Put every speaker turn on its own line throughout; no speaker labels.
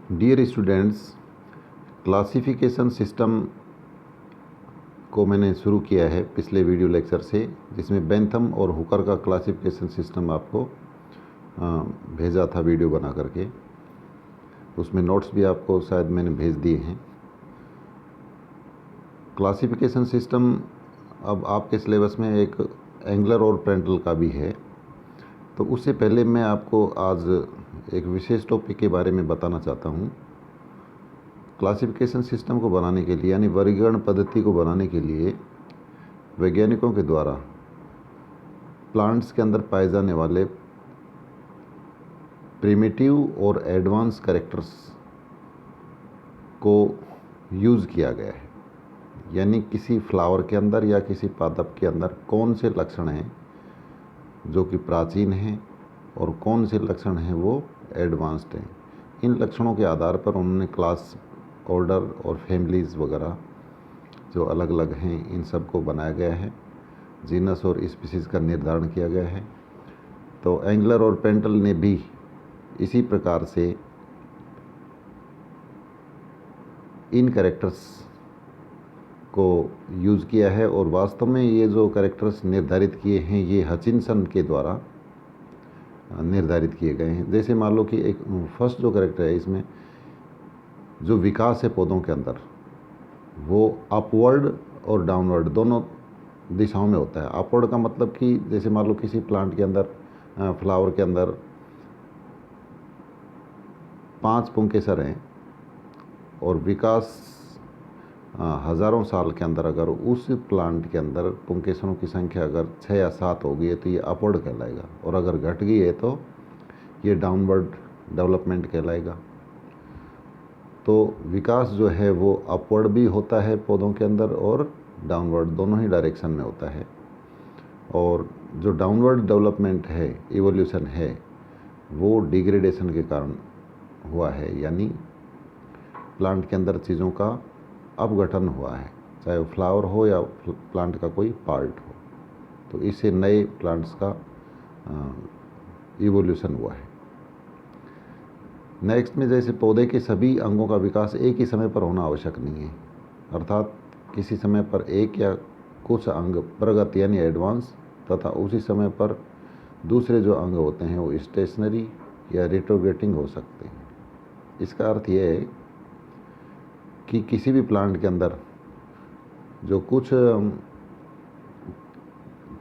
Dear students, classification system को मैंने शुरू किया है पिछले वीडियो लेक्चर से, जिसमें बेंथम और हुकर का क्लासिफिकेशन सिस्टम आपको भेजा था वीडियो बना करके। उसमें नोट्स भी आपको शायद मैंने भेज दिए हैं। क्लासिफिकेशन सिस्टम अब आपके सिलेबस में एक एंगलर और प्रेंटल का भी है। तो उससे पहले मैं आपको आज एक विशेष टॉपिक के बारे में बताना चाहता हूँ। क्लासिफिकेशन सिस्टम को बनाने के लिए, यानी वर्गीकरण पद्धति को बनाने के लिए, वैज्ञानिकों के द्वारा प्लांट्स के अंदर पाए जाने वाले प्रिमिटिव और एडवांस कैरेक्टर्स को यूज़ किया गया है। यानी किसी फ्लावर के अंदर या किसी पादप के अंदर कौन से लक्षण हैं जो कि प्राचीन हैं और कौन से लक्षण हैं वो एडवांस्ड हैं। इन लक्षणों के आधार पर उन्होंने क्लास, ऑर्डर और फैमिलीज़ वगैरह जो अलग अलग हैं, इन सब को बनाया गया है। जीनस और स्पीसीज़ का निर्धारण किया गया है। तो एंगलर और पेंटल ने भी इसी प्रकार से इन कैरेक्टर्स को यूज़ किया है। और वास्तव में ये जो कैरेक्टर्स निर्धारित किए हैं, ये हचिनसन के द्वारा निर्धारित किए गए हैं। जैसे मान लो कि एक फर्स्ट जो कैरेक्टर है, इसमें जो विकास है पौधों के अंदर, वो अपवर्ड और डाउनवर्ड दोनों दिशाओं में होता है। अपवर्ड का मतलब कि जैसे मान लो किसी प्लांट के अंदर, फ्लावर के अंदर 5 पुंकेसर हैं और विकास हज़ारों साल के अंदर अगर उस प्लांट के अंदर पुंकेसरों की संख्या अगर 6 या 7 हो गई है तो ये अपवर्ड कहलाएगा, और अगर घट गई है तो ये डाउनवर्ड डेवलपमेंट कहलाएगा। तो विकास जो है वो अपवर्ड भी होता है पौधों के अंदर और डाउनवर्ड, दोनों ही डायरेक्शन में होता है। और जो डाउनवर्ड डेवलपमेंट है, इवोल्यूशन है, वो डिग्रेडेशन के कारण हुआ है। यानी प्लांट के अंदर चीज़ों का अपघटन हुआ है, चाहे वो फ्लावर हो या प्लांट का कोई पार्ट हो। तो इससे नए प्लांट्स का इवोल्यूशन हुआ है। नेक्स्ट में, जैसे पौधे के सभी अंगों का विकास एक ही समय पर होना आवश्यक नहीं है। अर्थात किसी समय पर एक या कुछ अंग प्रगत यानी एडवांस, तथा उसी समय पर दूसरे जो अंग होते हैं वो स्टेशनरी या रिट्रोग्रेटिंग हो सकते हैं। इसका अर्थ यह है कि किसी भी प्लांट के अंदर जो कुछ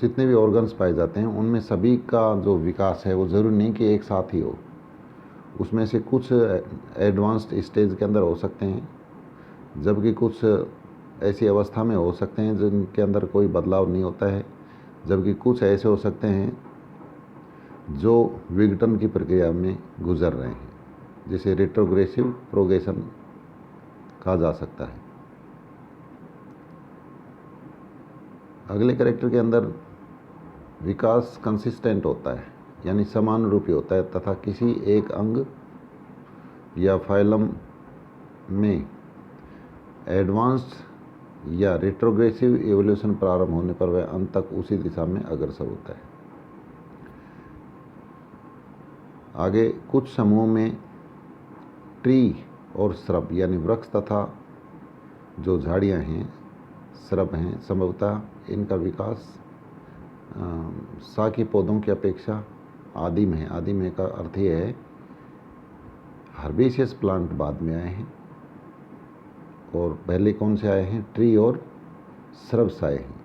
जितने भी ऑर्गन्स पाए जाते हैं, उनमें सभी का जो विकास है वो ज़रूरी नहीं कि एक साथ ही हो। उसमें से कुछ एडवांस्ड स्टेज के अंदर हो सकते हैं, जबकि कुछ ऐसी अवस्था में हो सकते हैं जिनके अंदर कोई बदलाव नहीं होता है, जबकि कुछ ऐसे हो सकते हैं जो विघटन की प्रक्रिया में गुजर रहे हैं, जिसे रिट्रोग्रेसिव प्रोग्रेशन कहा जा सकता है। अगले कैरेक्टर के अंदर विकास कंसिस्टेंट होता है, यानी समान रूपी होता है, तथा किसी एक अंग या फाइलम में एडवांस्ड या रिट्रोग्रेसिव एवोल्यूशन प्रारंभ होने पर वह अंत तक उसी दिशा में अग्रसर होता है। आगे कुछ समूह में ट्री और श्रब यानी वृक्ष तथा जो झाड़ियाँ हैं, श्रब हैं, संभवतः इनका विकास शाकी पौधों की अपेक्षा आदिम है। आदिम है का अर्थ यह है हर्बेशियस प्लांट बाद में आए हैं, और पहले कौन से आए हैं? ट्री और श्रब्स आए हैं।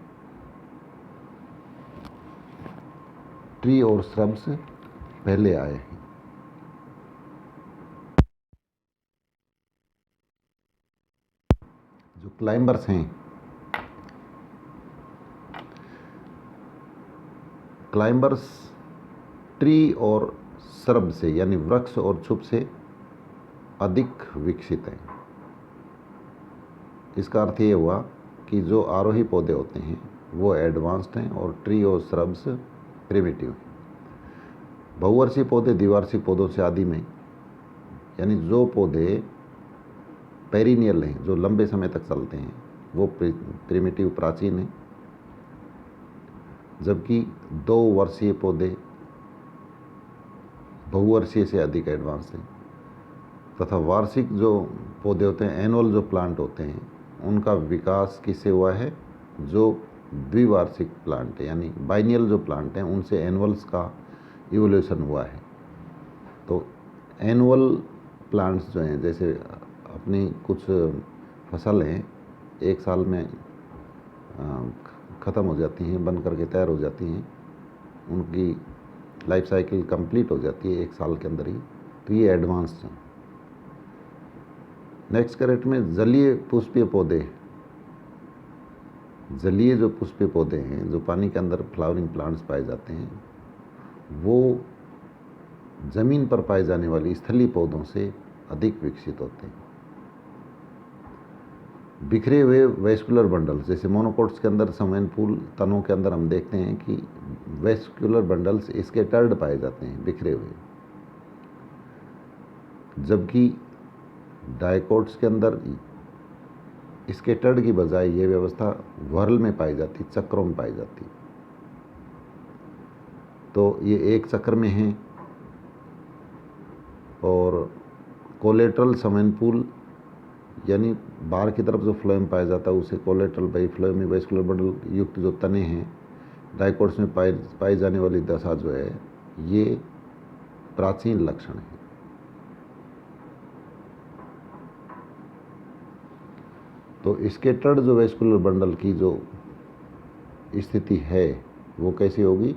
ट्री और श्रब्स पहले आए हैं। जो क्लाइंबर्स हैं, क्लाइंबर्स ट्री और श्रब से यानी वृक्ष और छुप से अधिक विकसित हैं। इसका अर्थ ये हुआ कि जो आरोही पौधे होते हैं वो एडवांस्ड हैं और ट्री और श्रब्स प्रिमिटिव हैं। बहुवर्षीय पौधे द्विवार्षिक पौधों से आदिम हैं, यानी जो पौधे पेरिनियल हैं, जो लंबे समय तक चलते हैं, वो प्रिमिटिव प्राचीन हैं, जबकि 2 वर्षीय पौधे बहुवर्षीय से अधिक एडवांस हैं। तथा वार्षिक जो पौधे होते हैं, एनुअल जो प्लांट होते हैं, उनका विकास किससे हुआ है? जो द्विवार्षिक प्लांट है यानी बाइनियल जो प्लांट हैं उनसे एनुअल्स का इवोल्यूशन हुआ है। तो एनुअल प्लांट्स जो हैं, जैसे अपनी कुछ फसल हैं एक साल में ख़त्म हो जाती हैं, बन करके तैयार हो जाती हैं, उनकी लाइफ साइकिल कंप्लीट हो जाती है एक साल के अंदर ही, तो ये एडवांस हैं। नेक्स्ट कैरेट में जलीय पुष्पीय पौधे। जलीय जो पुष्पीय पौधे हैं, जो पानी के अंदर फ्लावरिंग प्लांट्स पाए जाते हैं, वो जमीन पर पाए जाने वाली स्थलीय पौधों से अधिक विकसित होते हैं। बिखरे हुए वेस्कुलर बंडल्स, जैसे मोनोकोट्स के अंदर समैन फूल तनों के अंदर हम देखते हैं कि वेस्कुलर बंडल्स इसके टर्ड पाए जाते हैं, बिखरे हुए, जबकि डाइकोट्स के अंदर इसके टर्ड की बजाय ये व्यवस्था व्हर्ल में पाई जाती, चक्रों में पाई जाती। तो ये एक चक्र में है। और कोलेट्रल समैन फूल यानी बाहर की तरफ जो फ्लोएम पाया जाता है उसे कोलेट्रल बाई फ्लोएमी वेस्कुलर बंडल युक्त जो तने हैं, डाइकोट्स में पाई जाने वाली दशा जो है, ये प्राचीन लक्षण है। तो स्कैटर्ड जो वेस्कुलर बंडल की जो स्थिति है वो कैसी होगी?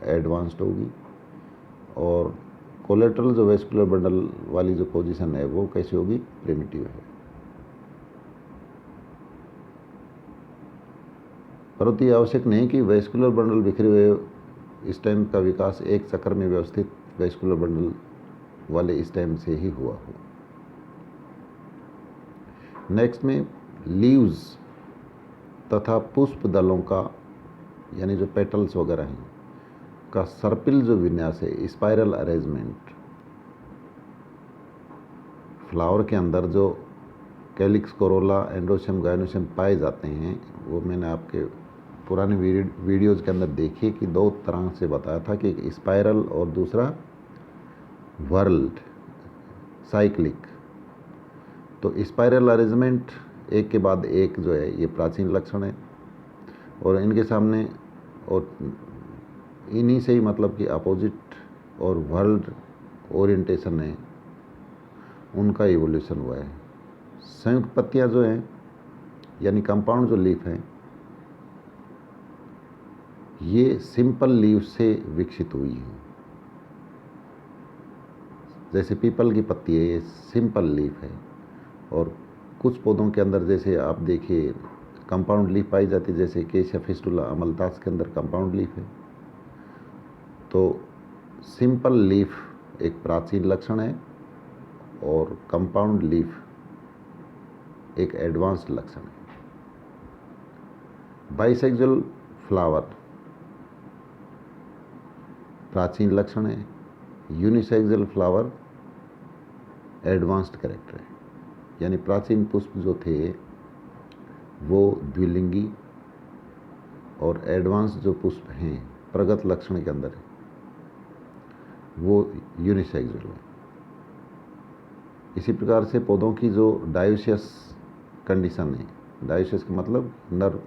एडवांस्ड होगी। और कोलेट्रल जो वेस्कुलर बंडल वाली जो पोजीशन है वो कैसी होगी? प्रिमिटिव है। परंतु ये आवश्यक नहीं कि वेस्कुलर बंडल बिखरे हुए स्टेम का विकास एक चक्र में व्यवस्थित वेस्कुलर बंडल वाले स्टेम से ही हुआ हो। नेक्स्ट में लीव्स तथा पुष्प दलों का यानी जो पेटल्स वगैरह हैं का सर्पिल जो विन्यास है, स्पाइरल अरेंजमेंट, फ्लावर के अंदर जो कैलिक्स, कोरोला, एंड्रोशियम, गायनोशियम पाए जाते हैं, वो मैंने आपके पुराने वीडियोज़ के अंदर देखिए कि दो तरह से बताया था कि एक स्पाइरल और दूसरा वर्ल्ड साइक्लिक। तो स्पाइरल अरेंजमेंट एक के बाद एक जो है ये प्राचीन लक्षण है, और इनके सामने और इन्हीं से ही मतलब कि अपोजिट और वर्ल्ड ओरिएंटेशन है उनका इवोल्यूशन हुआ है। संयुक्त पत्तियां जो हैं यानी कंपाउंड जो लीफ हैं, ये सिंपल लीफ से विकसित हुई हैं। जैसे पीपल की पत्ती है, ये सिंपल लीफ है। और कुछ पौधों के अंदर जैसे आप देखिए कंपाउंड लीफ पाई जाती है, जैसे केशिया फिस्टुला अमलतास के अंदर कंपाउंड लीफ है। तो सिंपल लीफ एक प्राचीन लक्षण है और कंपाउंड लीफ एक एडवांस्ड लक्षण है। बाइसेक्सुअल फ्लावर प्राचीन लक्षण है। यूनिसेक्सुअल फ्लावर एडवांस्ड कैरेक्टर है, यानी प्राचीन पुष्प जो थे वो द्विलिंगी, और एडवांस जो पुष्प हैं प्रगत लक्षण के अंदर है वो यूनिसेक्सुअल है। इसी प्रकार से पौधों की जो डायोसियस कंडीशन है, डायोसियस का मतलब नर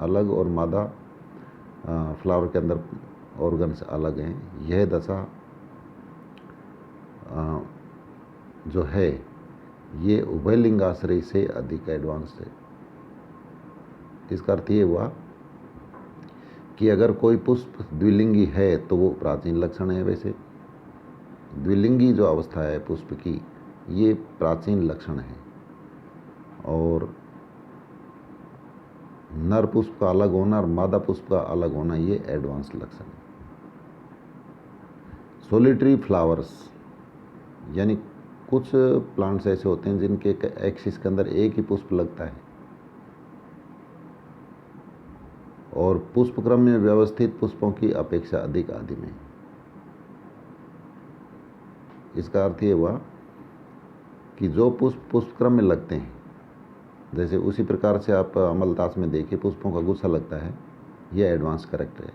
अलग और मादा फ्लावर के अंदर ऑर्गन्स अलग हैं, यह दशा जो है ये उभयलिंगाश्रय से अधिक एडवांस है। इसका अर्थ ये हुआ कि अगर कोई पुष्प द्विलिंगी है तो वो प्राचीन लक्षण है। वैसे द्विलिंगी जो अवस्था है पुष्प की ये प्राचीन लक्षण है, और नर पुष्प का अलग होना और मादा पुष्प का अलग होना ये एडवांस लक्षण है। सोलिटरी फ्लावर्स यानी कुछ प्लांट्स ऐसे होते हैं जिनके एक्सिस के अंदर एक ही पुष्प लगता है और पुष्प क्रम में व्यवस्थित पुष्पों की अपेक्षा अधिक आदि में। इसका अर्थ ये हुआ कि जो पुष्प पुष्प क्रम में लगते हैं, जैसे उसी प्रकार से आप अमलतास में देखिए पुष्पों का गुच्छा लगता है, यह एडवांस कैरेक्टर है।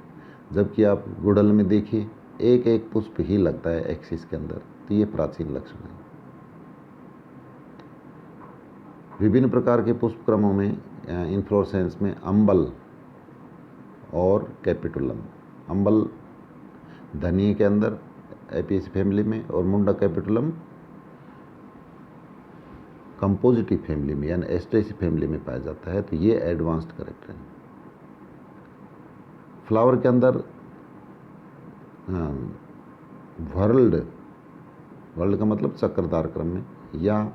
जबकि आप गुड़हल में देखिए एक एक पुष्प ही लगता है एक्सिस के अंदर, तो ये प्राचीन लक्षण है। विभिन्न प्रकार के पुष्प क्रमों में इन्फ्लोरेसेंस में अम्बल और कैपिटुलम, अम्बल धनिये के अंदर एपियेसी फैमिली में और मुंडा कैपिटुलम कंपोजिटिव फैमिली में यानी एस्ट्रेसी फैमिली में पाया जाता है। तो ये एडवांस्ड कैरेक्टर है। फ्लावर के अंदर वर्ल्ड का मतलब चक्रदार क्रम में या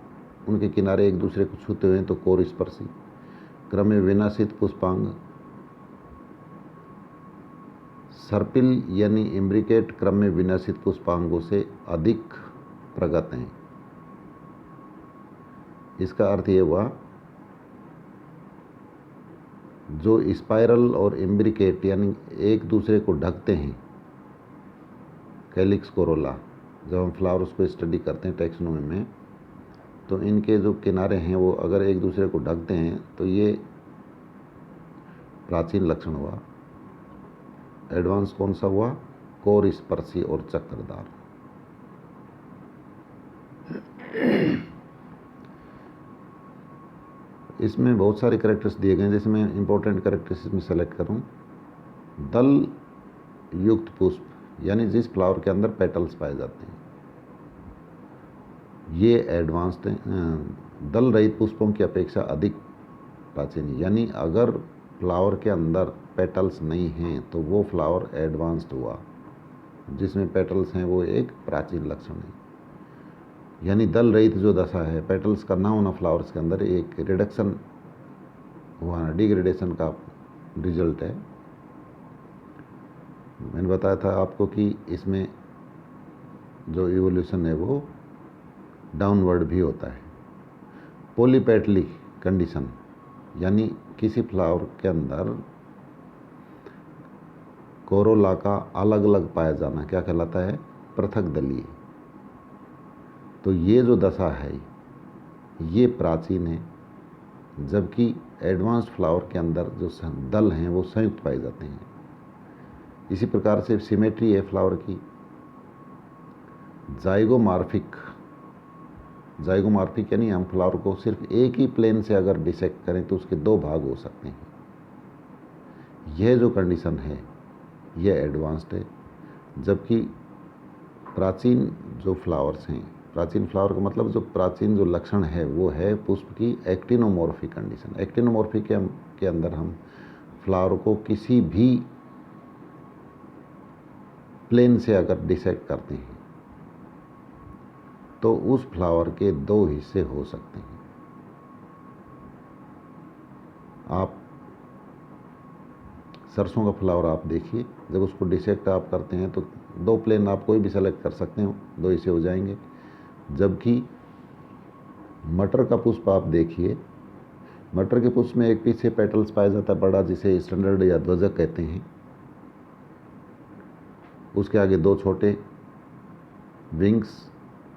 उनके किनारे एक दूसरे को छूते हुए तो कोरिस्पर्शी क्रम में विनाशित पुष्पांग, सर्पिल यानी इम्ब्रिकेट क्रम में विनाशित पुष्पांगों से अधिक प्रगत हैं। इसका अर्थ ये हुआ जो स्पाइरल और इम्ब्रिकेट यानी एक दूसरे को ढकते हैं, कैलिक्स कोरोला, जब हम फ्लावर्स को स्टडी करते हैं टैक्सोनॉमी में, तो इनके जो किनारे हैं वो अगर एक दूसरे को ढकते हैं तो ये प्राचीन लक्षण हुआ। एडवांस कौन सा हुआ? कोरिस्पर्शी और चक्रदार। इसमें बहुत सारे कैरेक्टर्स दिए गए हैं, जैसे मैं इंपॉर्टेंट कैरेक्टर्स इसमें सेलेक्ट करूं। दल युक्त पुष्प यानी जिस फ्लावर के अंदर पेटल्स पाए जाते हैं, ये एडवांस्ड हैं। दल रहित पुष्पों की अपेक्षा अधिक प्राचीन, यानी अगर फ्लावर के अंदर पेटल्स नहीं हैं तो वो फ्लावर एडवांस्ड हुआ। जिसमें पेटल्स हैं वो एक प्राचीन लक्षण है। यानी दल रहित जो दशा है, पेटल्स का ना होना फ्लावर्स के अंदर, एक रिडक्शन हुआ, डिग्रेडेशन का रिजल्ट है। मैंने बताया था आपको कि इसमें जो इवोल्यूशन है वो डाउनवर्ड भी होता है। पॉलीपेटली कंडीशन यानी किसी फ्लावर के अंदर कोरोला का अलग अलग पाया जाना क्या कहलाता है? पृथक दलीय। तो ये जो दशा है ये प्राचीन है, जबकि एडवांस्ड फ्लावर के अंदर जो दल हैं वो संयुक्त पाए जाते हैं। इसी प्रकार से सिमेट्री है फ्लावर की। जाइगोमॉर्फिक यानी हम फ्लावर को सिर्फ एक ही प्लेन से अगर डिसेक्ट करें तो उसके दो भाग हो सकते हैं। यह जो कंडीशन है यह एडवांस्ड है, जबकि प्राचीन जो फ्लावर्स हैं, प्राचीन फ्लावर का मतलब जो प्राचीन जो लक्षण है वो है पुष्प की एक्टिनोमॉर्फिक कंडीशन। एक्टिनोमॉर्फिक के अंदर हम फ्लावर को किसी भी प्लेन से अगर डिसेक्ट करते हैं तो उस फ्लावर के दो हिस्से हो सकते हैं। आप सरसों का फ्लावर आप देखिए, जब उसको डिसेक्ट आप करते हैं तो दो प्लेन आप कोई भी सेलेक्ट कर सकते हो, दो हिस्से हो जाएंगे। जबकि मटर का पुष्प आप देखिए, मटर के पुष्प में एक पीछे पेटल्स पाया जाता है बड़ा, जिसे स्टैंडर्ड या ध्वजक कहते हैं। उसके आगे दो छोटे विंग्स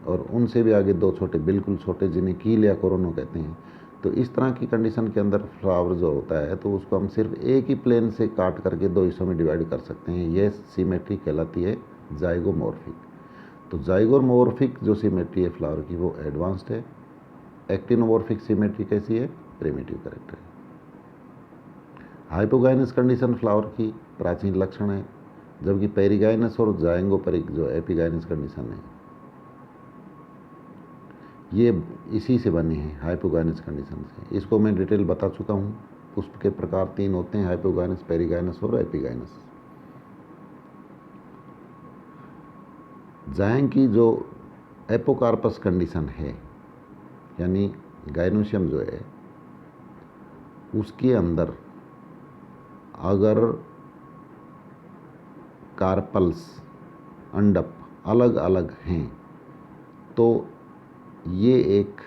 और उनसे भी आगे दो छोटे, बिल्कुल छोटे, जिन्हें कील या कोरोनो कहते हैं। तो इस तरह की कंडीशन के अंदर फ्लावर जो होता है तो उसको हम सिर्फ एक ही प्लेन से काट करके दो हिस्सों में डिवाइड कर सकते हैं। यह सिमेट्री कहलाती है जाइगोमॉर्फिक। तो जाइगोमॉर्फिक जो सिमेट्री है फ्लावर की वो एडवांस्ड है। एक्टिनोमॉर्फिक सिमेट्री कैसी है? प्रिमिटिव कैरेक्टर है। हाइपोगाइनस कंडीशन फ्लावर की प्राचीन लक्षण है, जबकि पेरिगाइनस और जाइगोपेरिक जो एपिगाइनस कंडीशन है ये इसी से बनी है, हाइपोगाइनस कंडीशन से। इसको मैं डिटेल बता चुका हूँ। पुष्प के प्रकार तीन होते हैं, हाइपोगाइनस, पेरिगाइनस और एपिगाइनस। जायंग की जो एपोकार्पस कंडीशन है यानी गाइनोशियम जो है उसके अंदर अगर कार्पल्स, अंडप अलग अलग हैं तो ये एक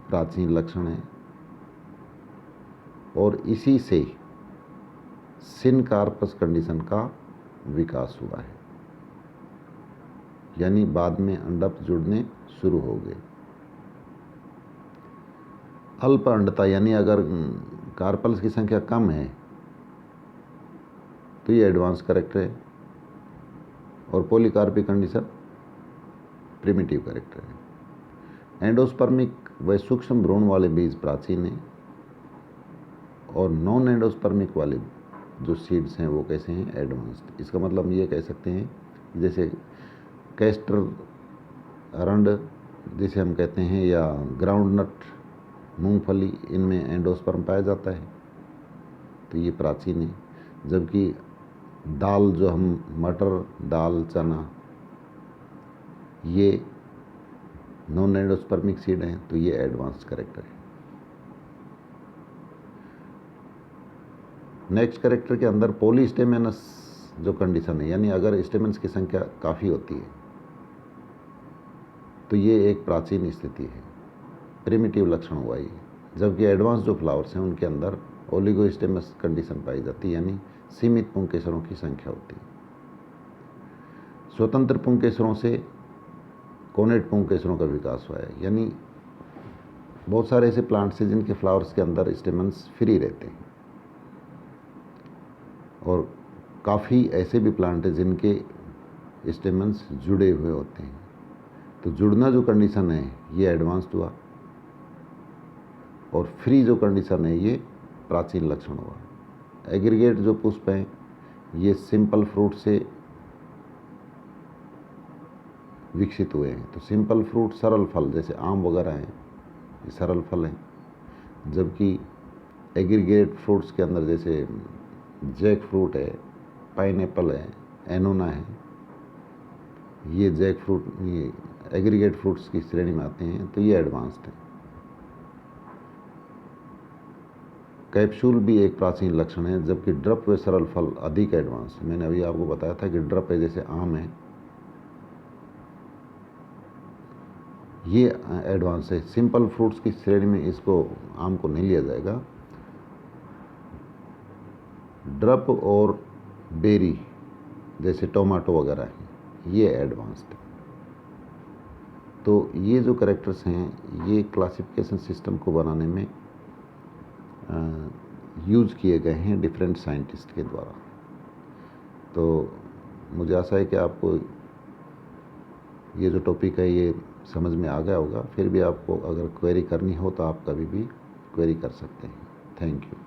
प्राचीन लक्षण है और इसी से सिनकार्पस कंडीशन का विकास हुआ है, यानी बाद में अंडप जुड़ने शुरू हो गए। अल्प अंडता यानी अगर कार्पल्स की संख्या कम है तो ये एडवांस कैरेक्टर है और पॉलीकार्पिक कंडीशन प्रिमिटिव कैरेक्टर है। एंडोस्पर्मिक व सूक्ष्म भ्रूण वाले बीज प्राचीन हैं और नॉन एंडोस्पर्मिक वाले जो सीड्स हैं वो कैसे हैं, एडवांस्ड। इसका मतलब हम ये कह सकते हैं जैसे कैस्टर रंड जिसे हम कहते हैं, या ग्राउंड नट मूंगफली, इनमें एंडोस्पर्म पाया जाता है, तो ये प्राचीन है। जबकि दाल जो हम मटर, दाल, चना, ये नॉन एंडोस्पर्मिक सीड हैं, तो ये एडवांस्ड कैरेक्टर है। नेक्स्ट कैरेक्टर के अंदर पॉलीस्टेमेनस जो कंडीशन है, यानी अगर स्टेमेंस की संख्या काफ़ी होती है तो ये एक प्राचीन स्थिति है, प्रिमिटिव लक्षण हुआ ये। जबकि एडवांस जो फ्लावर्स हैं उनके अंदर ओलिगोस्टेमस कंडीशन पाई जाती है, यानी सीमित पुंकेसरों की संख्या होती है। स्वतंत्र पुंकेसरों से कोनेट पुंकेसरों का विकास हुआ है, यानी बहुत सारे ऐसे प्लांट्स हैं जिनके फ्लावर्स के अंदर स्टेमन्स फ्री रहते हैं, और काफ़ी ऐसे भी प्लांट हैं जिनके स्टेमन्स जुड़े हुए होते हैं। तो जुड़ना जो कंडीशन है ये एडवांस्ड हुआ, और फ्री जो कंडीशन है ये प्राचीन लक्षण हुआ। एग्रीगेट जो पुष्प हैं ये सिंपल फ्रूट से विकसित हुए हैं। तो सिंपल फ्रूट सरल फल जैसे आम वगैरह हैं, ये सरल फल हैं। जबकि एग्रीगेट फ्रूट्स के अंदर जैसे जैक फ्रूट है, पाइनएप्पल है, एनोना है, ये जैक फ्रूट, ये एग्रीगेट फ्रूट्स की श्रेणी में आते हैं, तो ये एडवांस्ड है। कैप्सूल भी एक प्राचीन लक्षण है, जबकि ड्रप व सरल फल अधिक एडवांस है। मैंने अभी आपको बताया था कि ड्रप है जैसे आम है, ये एडवांस है। सिंपल फ्रूट्स की श्रेणी में इसको, आम को नहीं लिया जाएगा। ड्रप और बेरी जैसे टोमेटो वगैरह है, ये एडवांस्ड है। तो ये जो कैरेक्टर्स हैं ये क्लासिफिकेशन सिस्टम को बनाने में यूज़ किए गए हैं डिफरेंट साइंटिस्ट के द्वारा। तो मुझे आशा है कि आपको ये जो टॉपिक है ये समझ में आ गया होगा। फिर भी आपको अगर क्वेरी करनी हो तो आप कभी भी क्वेरी कर सकते हैं। Thank you.